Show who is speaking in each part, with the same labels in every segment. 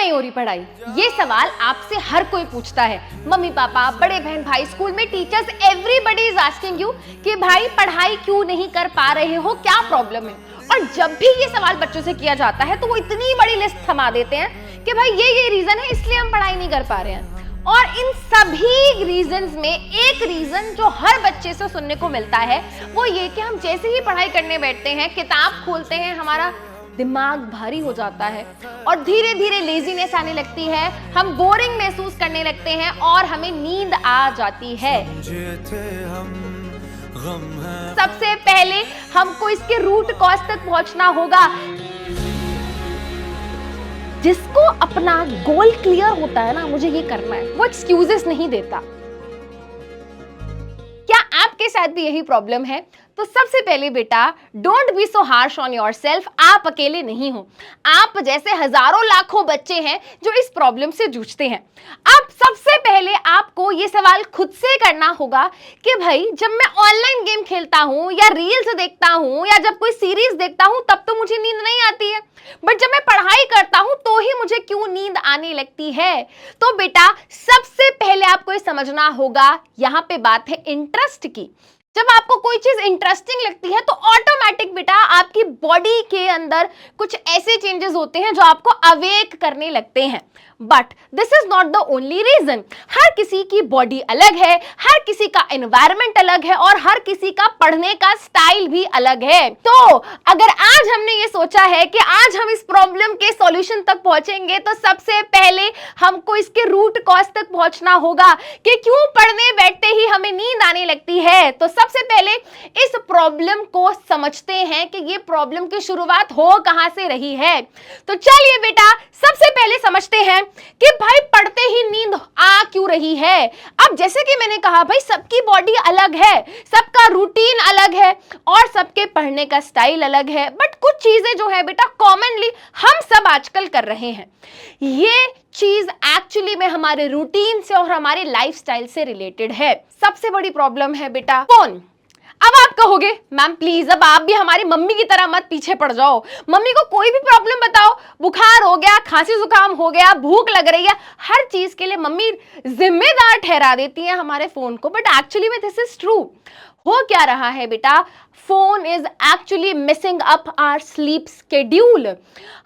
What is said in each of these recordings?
Speaker 1: नहीं हो रही पढ़ाई? ये सवाल आपसे हर कोई पूछता है। मम्मी पापा, बड़े बहन भाई, स्कूल में teachers, everybody is asking you कि भाई पढ़ाई क्यों नहीं कर पा रहे हो, क्या प्रॉब्लम है। और जब भी ये सवाल बच्चों से किया जाता है तो वो इतनी बड़ी लिस्ट थमा देते हैं कि भाई ये रीजन है इसलिए हम पढ़ाई नहीं कर पा रहे हैं। और इन सभी रीजंस में एक रीजन जो हर बच्चे से सुनने को मिलता है वो ये कि हम जैसे ही पढ़ाई करने बैठते हैं, किताब खोलते हैं, हमारा दिमाग भारी हो जाता है और धीरे धीरे लेजीनेस आने लगती है, हम बोरिंग महसूस करने लगते हैं और हमें नींद आ जाती है। सबसे पहले हमको इसके रूट कॉज तक पहुंचना होगा। जिसको अपना गोल क्लियर होता है ना, मुझे ये करना है, वो एक्सक्यूजेस नहीं देता। क्या आपके साथ भी यही प्रॉब्लम है? तो सबसे पहले बेटा, don't be so harsh on yourself. आप अकेले नहीं हो, आप जैसे हजारों लाखों बच्चे हैं जो इस प्रॉब्लम से जूझते हैं। अब सबसे पहले आपको ये सवाल खुद से करना होगा कि भाई जब मैं ऑनलाइन गेम खेलता हूं या रील्स देखता हूं या जब कोई सीरीज देखता हूं तब तो मुझे नींद नहीं आती है, बट जब मैं पढ़ाई करता हूं तो ही मुझे क्यों नींद आने लगती है। तो बेटा सबसे पहले आपको ये समझना होगा, यहां पे बात है इंटरेस्ट की। जब आपको कोई चीज इंटरेस्टिंग लगती है तो ऑटोमेटिक बेटा आपकी बॉडी के अंदर कुछ ऐसे चेंजेस होते हैं जो आपको अवेक करने लगते हैं। But this is not the only reason. हर किसी की बॉडी अलग है, हर किसी का एनवायरनमेंट अलग है और हर किसी का पढ़ने का स्टाइल भी अलग है। तो अगर आज हमने ये सोचा है कि आज हम इस प्रॉब्लम के सॉल्यूशन तक पहुंचेंगे तो सबसे पहले हमको इसके रूट कॉज तक पहुंचना होगा कि क्यों पढ़ने बैठते ही हमें नींद आने लगती है। तो सबसे पहले इस प्रॉब्लम को समझते हैं कि ये प्रॉब्लम की शुरुआत हो कहां से रही है। तो चलिए बेटा सबसे पहले समझते हैं कि भाई पढ़ते ही नींद आ क्यों रही है। अब जैसे कि मैंने कहा भाई सबकी बॉडी अलग है, सबका रूटीन अलग है और सबके पढ़ने का स्टाइल अलग है, बट कुछ चीजें जो है बेटा कॉमनली हम सब आजकल कर रहे हैं। ये चीज एक्चुअली में हमारे रूटीन से और हमारे लाइफस्टाइल से रिलेटेड है। सबसे बड़ी प्रॉब्लम है बेटा फोन। अब आप कहोगे मैम प्लीज अब आप भी हमारी मम्मी की तरह मत पीछे पड़ जाओ, मम्मी को कोई भी प्रॉब्लम बताओ, बुखार हो गया, खांसी जुकाम हो गया, भूख लग रही है, हर चीज के लिए मम्मी जिम्मेदार ठहरा देती है हमारे फोन को। बट एक्चुअली में दिस इज ट्रू। हो क्या रहा है बेटा, phone is actually missing up our sleep schedule.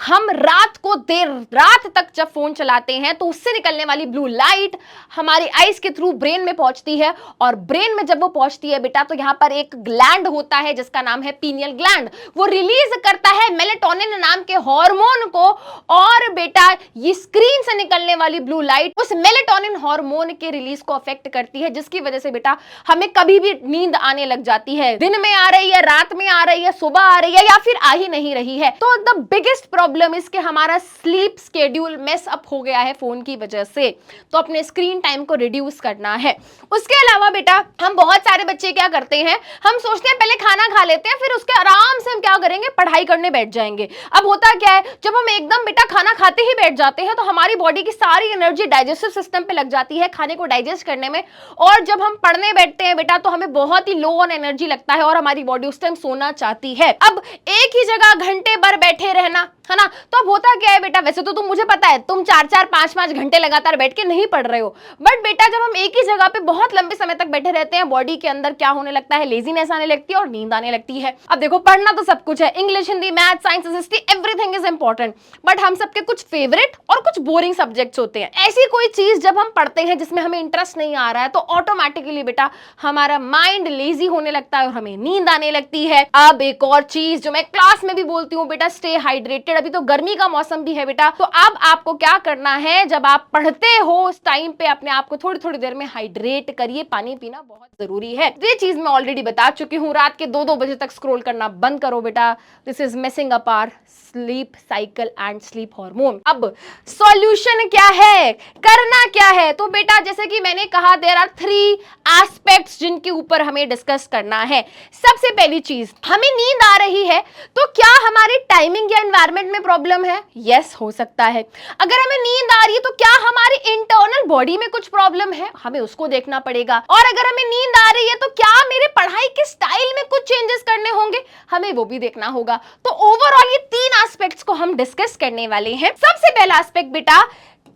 Speaker 1: हम रात को देर रात तक जब फोन चलाते हैं तो उससे निकलने वाली ब्लू लाइट हमारी आईज के थ्रू ब्रेन में पहुंचती है और ब्रेन में जब वो पहुंचती है बेटा तो यहां पर एक ग्लैंड होता है जिसका नाम है पीनियल ग्लैंड। वो रिलीज करता है मेलेटोनिन नाम के हार्मोन को और बेटा ये स्क्रीन से निकलने वाली ब्लू लाइट उस मेलेटोनिन हार्मोन के रिलीज को अफेक्ट करती है, जिसकी वजह से बेटा हमें कभी भी नींद आने लग जाती है। दिन में आ रही है, रात में आ रही है, सुबह आ रही है या फिर आ ही नहीं रही है। तो द बिगेस्ट प्रॉब्लम इज कि हमारा स्लीप शेड्यूल मेस अप हो गया है फोन की वजह से। तो अपने स्क्रीन टाइम को रिड्यूस करना है। उसके अलावा बेटा हम बहुत सारे बच्चे क्या करते हैं, हम सोचते हैं पहले खाना खा लेते हैं फिर उसके आराम से हम क्या करेंगे, पढ़ाई करने बैठ जाएंगे। अब होता क्या है, जब हम एकदम बेटा खाना खाते ही बैठ जाते हैं तो हमारी बॉडी की सारी एनर्जी डाइजेस्टिव सिस्टम पे लग जाती है खाने को डाइजेस्ट करने में, और जब हम पढ़ने बैठते हैं बेटा तो हमें बहुत ही लो ऑन एनर्जी लगता है और हमारी बॉडी उस टाइम सोना चाहती है। अब एक ही जगह घंटे भर बैठे रहना है ना, तो अब होता क्या है बेटा, वैसे तो तुम मुझे पता है तुम 4-4 5-5 घंटे लगातार बैठ के नहीं पढ़ रहे हो, बट बेटा जब हम एक ही जगह पे बहुत लंबे समय तक बैठे रहते हैं बॉडी के अंदर क्या होने लगता है, लेजीनेस आने लगती है और नींद आने लगती है। अब देखो पढ़ना तो सब कुछ है, English, Hindi, math, science, history, everything is important, but हम सबके कुछ फेवरेट और कुछ बोरिंग सब्जेक्ट्स होते हैं। ऐसी कोई चीज जब हम पढ़ते हैं जिसमें हमें इंटरेस्ट नहीं आ रहा है तो ऑटोमेटिकली बेटा हमारा माइंड लेजी होने लगता है और हमें नींद आने लगती है। अब एक और चीज जो मैं क्लास में भी बोलती हूँ बेटा, स्टे हाइड्रेटेड। अभी तो गर्मी का मौसम भी है बेटा, तो अब आपको क्या करना है, जब आप पढ़ते हो उस टाइम पे अपने आप को थोड़ी थोड़ी देर में हाइड्रेट करिए, पानी पीना बहुत जरूरी है। ये चीज मैं ऑलरेडी बता चुकी हूँ, रात के 2-2 बजे तक स्क्रॉल करना बंद करो बेटा, this is messing up our sleep cycle and sleep hormone. अब सॉल्यूशन क्या है, करना क्या है, तो बेटा जैसे कि मैंने कहा देयर आर 3 एस्पेक्ट्स जिनके ऊपर हमें डिस्कस करना है। सबसे पहली चीज, हमें नींद आ रही है तो क्या हमारी टाइमिंग या एनवायरनमेंट में प्रॉब्लम है? यस, हो सकता है। अगर हमें नींद आ रही है तो क्या हमारी इंटरनल बॉडी में कुछ प्रॉब्लम है? हमें उसको देखना पड़ेगा। और अगर हमें नींद आ रही है तो क्या मेरे पढ़ाई के स्टाइल में कुछ चेंजेस करने होंगे? हमें वो भी देखना होगा। तो ओवरऑल ये 3 एस्पेक्ट्स को हम डिस्कस करने वाले हैं। सबसे पहला एस्पेक्ट बेटा,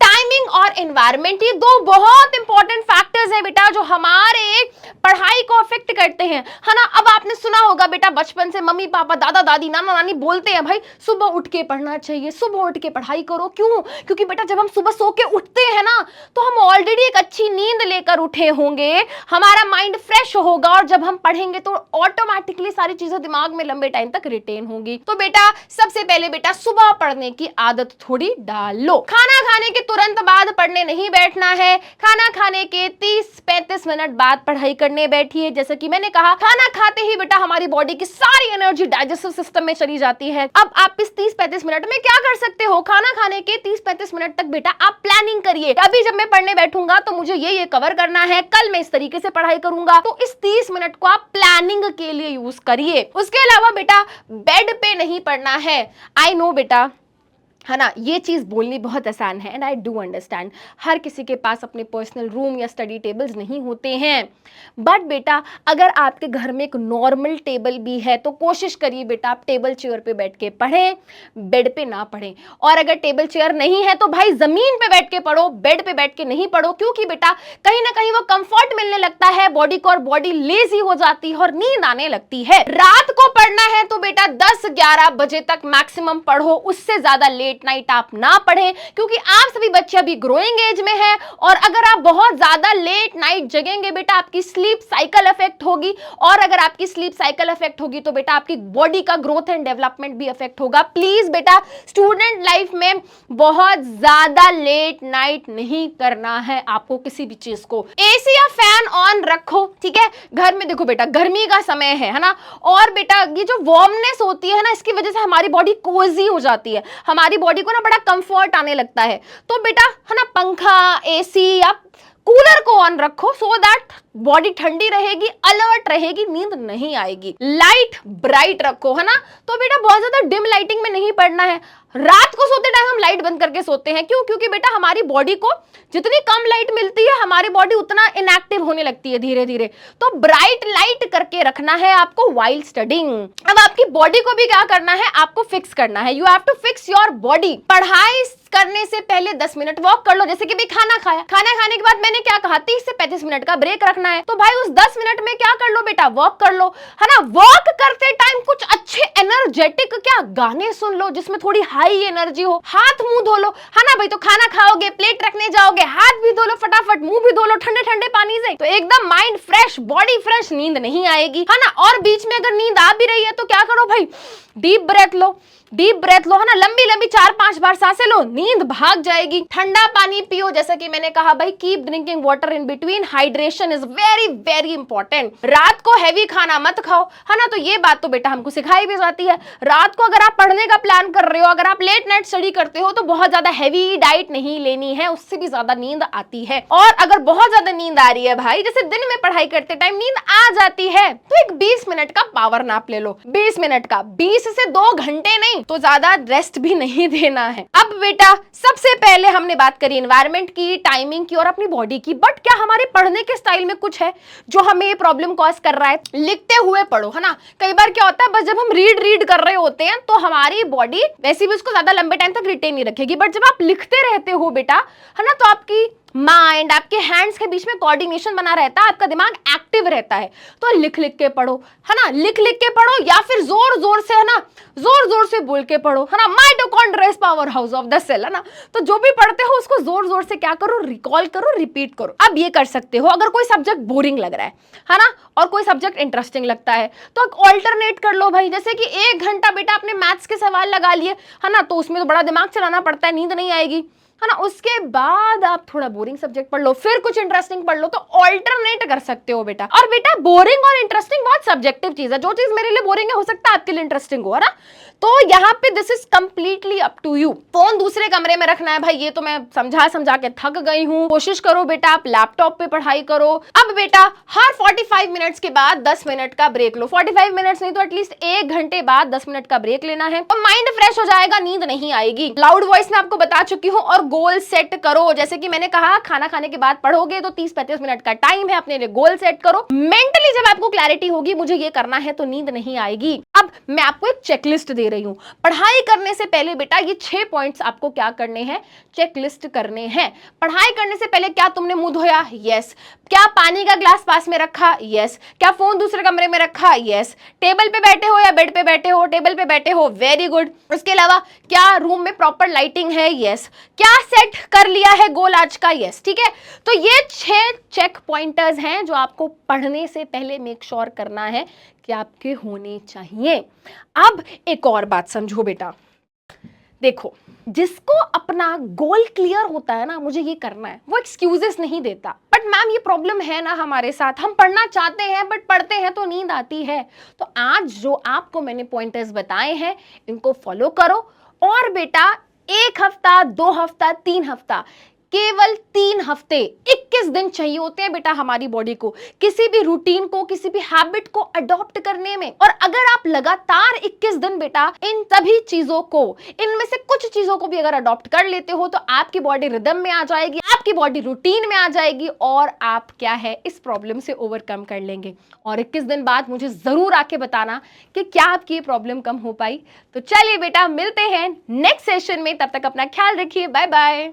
Speaker 1: टाइमिंग और एनवायरनमेंट। ये 2 बहुत इंपॉर्टेंट फैक्टर्स हैं बेटा जो हमारे पढ़ाई को अफेक्ट करते हैं, है ना। अब आपने सुना होगा बेटा, बचपन से मम्मी पापा दादा दादी नाना नानी बोलते हैं भाई सुबह उठ के पढ़ना चाहिए, सुबह उठ के पढ़ाई करो। क्यों? क्योंकि बेटा जब हम सुबह सो के उठते हैं ना तो हम ऑलरेडी एक अच्छी नींद लेकर उठे होंगे, हमारा माइंड फ्रेश होगा और जब हम पढ़ेंगे तो ऑटोमेटिकली सारी चीजें दिमाग में लंबे टाइम तक रिटेन होंगी। तो बेटा सबसे पहले बेटा सुबह पढ़ने की आदत थोड़ी डाल लो। खाना खाने के तुरंत बाद पढ़ने नहीं बैठना है। खाना खाने के 30-35 मिनट बाद पढ़ाई करने बैठिए। जैसे कि मैंने कहा, खाना खाते ही बेटा हमारी बॉडी की सारी एनर्जी डाइजेस्टिव सिस्टम में चली जाती है। अब आप इस 30-35 मिनट में क्या कर सकते हो? खाना खाने के 30-35 मिनट तक बेटा आप प्लानिंग करिए। अभी जब मैं पढ़ने बैठूंगा तो मुझे ये कवर करना है, कल मैं इस तरीके से पढ़ाई करूंगा। तो इस 30 मिनट को आप प्लानिंग के लिए यूज करिए। उसके अलावा बेटा बेड पे नहीं पढ़ना है। आई नो बेटा, है ना, ये चीज़ बोलनी बहुत आसान है एंड आई डू अंडरस्टैंड। हर किसी के पास अपने पर्सनल रूम या स्टडी टेबल्स नहीं होते हैं। बट बेटा अगर आपके घर में एक नॉर्मल टेबल भी है तो कोशिश करिए बेटा आप टेबल चेयर पे बैठ के पढ़ें, बेड पे ना पढ़ें। और अगर टेबल चेयर नहीं है तो भाई जमीन पे बैठ के पढ़ो, बेड पे बैठ के नहीं पढ़ो। क्योंकि बेटा कहीं ना कहीं वो कंफर्ट मिलने लगता है बॉडी को और बॉडी लेजी हो जाती है और नींद आने लगती है। रात को पढ़ना है तो बेटा 10-11 बजे तक मैक्सिमम पढ़ो, उससे ज्यादा लेट नाइट आप ना पढ़ें। क्योंकि आप सभी बच्चे अभी ग्रोइंग एज में हैं और अगर आप बहुत ज्यादा लेट नाइट जगेंगे बेटा आपकी स्लीप साइकिल अफेक्ट होगी। और अगर आपकी स्लीप साइकिल अफेक्ट होगी तो बेटा आपकी बॉडी का ग्रोथ एंड डेवलपमेंट भी अफेक्ट होगा। प्लीज बेटा स्टूडेंट लाइफ में बहुत ज्यादा लेट नाइट नहीं करना है आपको किसी भी चीज को। एसी या फैन ऑन रखो, ठीक है। घर में देखो बेटा गर्मी का समय है ना, और बेटा ये जो वार्मनेस होती है ना इसकी वजह से हमारी बॉडी कोजी हो जाती है, हमारी बॉडी को ना बड़ा कंफर्ट आने लगता है। तो बेटा है ना पंखा, एसी या कूलर को ऑन रखो सो दैट बॉडी ठंडी रहेगी, अलर्ट रहेगी, नींद नहीं आएगी। लाइट ब्राइट रखो, है ना। तो बेटा बहुत ज्यादा डिम लाइटिंग में नहीं पढ़ना है। रात को सोते टाइम हम लाइट बंद करके सोते हैं, क्यों? क्योंकि बेटा हमारी बॉडी को जितनी कम लाइट मिलती है हमारी बॉडी उतना इनएक्टिव होने लगती है धीरे धीरे। तो ब्राइट लाइट करके रखना है आपको व्हाइल स्टडिंग। अब आपकी बॉडी को भी क्या करना है, आपको फिक्स करना है। You have to fix your body. पढ़ाई करने से पहले 10 मिनट वॉक कर लो। जैसे कि भी खाना खाया, खाना खाने के बाद मैंने क्या कहा 30 से 35 मिनट का ब्रेक रखना है, तो भाई उस 10 मिनट में क्या कर लो बेटा, वॉक कर लो, है ना। वॉक करते टाइम कुछ अच्छे एनर्जेटिक क्या गाने सुन लो जिसमें थोड़ी हाई एनर्जी हो। हाथ मुंह धो लो, है ना भाई। तो खाना खाओगे, प्लेट रखने जाओगे, हाथ भी धो लो फटाफट, मुंह भी धो लो ठंडे ठंडे पानी से, तो एकदम माइंड फ्रेश, बॉडी फ्रेश, नींद नहीं आएगी, है ना। और बीच में अगर नींद आ भी रही है तो क्या करो भाई, डीप ब्रेथ लो, डीप ब्रेथ लो, है ना। लंबी लंबी 4-5 बार सांसें लो, नींद भाग जाएगी। ठंडा पानी पियो, जैसा कि मैंने कहा भाई keep drinking water in between, hydration is very very important. रात को हैवी खाना मत खाओ, है ना। तो ये बात तो बेटा हमको सिखाई भी जाती है। रात को अगर आप पढ़ने का प्लान कर रहे हो, अगर आप लेट नाइट स्टडी करते हो तो बहुत ज्यादा हैवी डाइट नहीं लेनी है, उससे भी ज्यादा नींद आती है। और अगर बहुत ज्यादा नींद आ रही है भाई, जैसे दिन में पढ़ाई करते टाइम नींद आ जाती है, तो एक 20 मिनट का पावर नैप ले लो। 20 मिनट का, 20 से 2 घंटे नहीं, तो ज्यादा रेस्ट भी नहीं देना है। अब बेटा सबसे पहले हमने बात करी एनवायरनमेंट की, टाइमिंग की और अपनी बॉडी की। बट क्या हमारे पढ़ने के स्टाइल में कुछ है जो हमें ये प्रॉब्लम कॉज कर रहा है? लिखते हुए पढ़ो, है ना। कई बार क्या होता है बस जब हम रीड कर रहे होते हैं तो हमारी बॉडी वैसे भी उसको ज्यादा लंबे टाइम तक रिटेन नहीं रखेगी, बट जब आप लिखते रहते हो बेटा, है ना, तो आपकी माइंड, आपके हैंड्स के बीच में कोऑर्डिनेशन बना रहता है, आपका दिमाग एक्टिव रहता है। तो लिख लिख के पढ़ो, है ना, लिख लिख के पढ़ो या फिर जोर जोर से, है ना, जोर जोर से बोल के पढ़ो, है ना। Mitochondria power house of the cell, है ना। तो जो भी पढ़ते हो उसको जोर जोर से क्या करो, रिकॉल करो, रिपीट करो। अब ये कर सकते हो अगर कोई सब्जेक्ट बोरिंग लग रहा है ना, और कोई सब्जेक्ट इंटरेस्टिंग लगता है तो ऑल्टरनेट कर लो भाई। जैसे कि 1 घंटा बेटा आपने मैथ्स के सवाल लगा लिए, है ना, तो उसमें तो बड़ा दिमाग चलाना पड़ता है, नींद नहीं आएगी। है ना, उसके बाद आप थोड़ा बोरिंग सब्जेक्ट पढ़ लो, फिर कुछ इंटरेस्टिंग पढ़ लो, तो ऑल्टरनेट कर सकते हो बेटा। और बेटा बोरिंग और इंटरेस्टिंग बहुत सब्जेक्टिव चीज है, जो चीज मेरे लिए बोरिंग है हो सकता है आपके लिए इंटरेस्टिंग हो, है ना। तो यहाँ पे this is completely up to you. Phone दूसरे कमरे में रखना है भाई, ये तो मैं समझा समझा के थक गई हूँ। कोशिश करो बेटा आप लैपटॉप पे पढ़ाई करो। अब बेटा हर 45 मिनट्स के बाद 10 मिनट का ब्रेक लो। 45 मिनट्स नहीं तो एटलीस्ट 1 घंटे बाद 10 मिनट का ब्रेक लेना है, तो माइंड फ्रेश हो जाएगा, नींद नहीं आएगी। लाउड वॉइस में आपको बता चुकी हूँ। और गोल सेट करो, जैसे कि मैंने कहा खाना खाने के बाद पढ़ोगे तो 30-35 मिनट का टाइम है, अपने लिए गोल सेट करो। मेंटली जब आपको क्लैरिटी होगी मुझे ये करना है, तो नींद नहीं आएगी। अब मैं आपको एक चेकलिस्ट दे रही हूं। पढ़ाई करने से पहले बेटा ये 6 पॉइंट्स आपको क्या करने हैं, चेकलिस्ट करने हैं। पढ़ाई करने से पहले क्या तुमने मुंह धोया? यस। क्या पानी का ग्लास पास में रखा? यस। क्या फोन दूसरे कमरे में रखा? यस। टेबल पे बैठे हो या बेड पे बैठे हो? टेबल पे बैठे हो, वेरी गुड। उसके अलावा क्या रूम में प्रॉपर लाइटिंग है? यस। क्या सेट कर लिया है गोल आज का? यस। ठीक है, तो ये 6 चेक पॉइंटर्स हैं जो आपको पढ़ने से पहले मेक श्योर करना है कि आपके होने चाहिए। अब एक और बात समझो बेटा, देखो जिसको अपना गोल क्लियर होता है ना, मुझे ये करना है, वो एक्सक्यूजेस नहीं देता। बट मैम ये प्रॉब्लम है ना हमारे साथ, हम पढ़ना चाहते हैं बट पढ़ते हैं तो नींद आती है। तो आज जो आपको मैंने पॉइंटर्स बताए हैं इनको फॉलो करो। और बेटा 1 हफ्ता, 2 हफ्ता, 3 हफ्ता, केवल 3 हफ्ते, 21 दिन चाहिए होते हैं बेटा हमारी बॉडी को किसी भी रूटीन को, किसी भी हैबिट को अडॉप्ट करने में। और अगर आप लगातार 21 दिन बेटा इन सभी चीजों को, इनमें से कुछ चीजों को भी अगर अडॉप्ट कर लेते हो, तो आपकी बॉडी रिदम में आ जाएगी, आपकी बॉडी रूटीन में आ जाएगी, और आप क्या है इस प्रॉब्लम से ओवरकम कर लेंगे। और 21 दिन बाद मुझे जरूर आके बताना कि क्या आपकी ये प्रॉब्लम कम हो पाई। तो चलिए बेटा मिलते हैं नेक्स्ट सेशन में, तब तक अपना ख्याल रखिए, बाय बाय।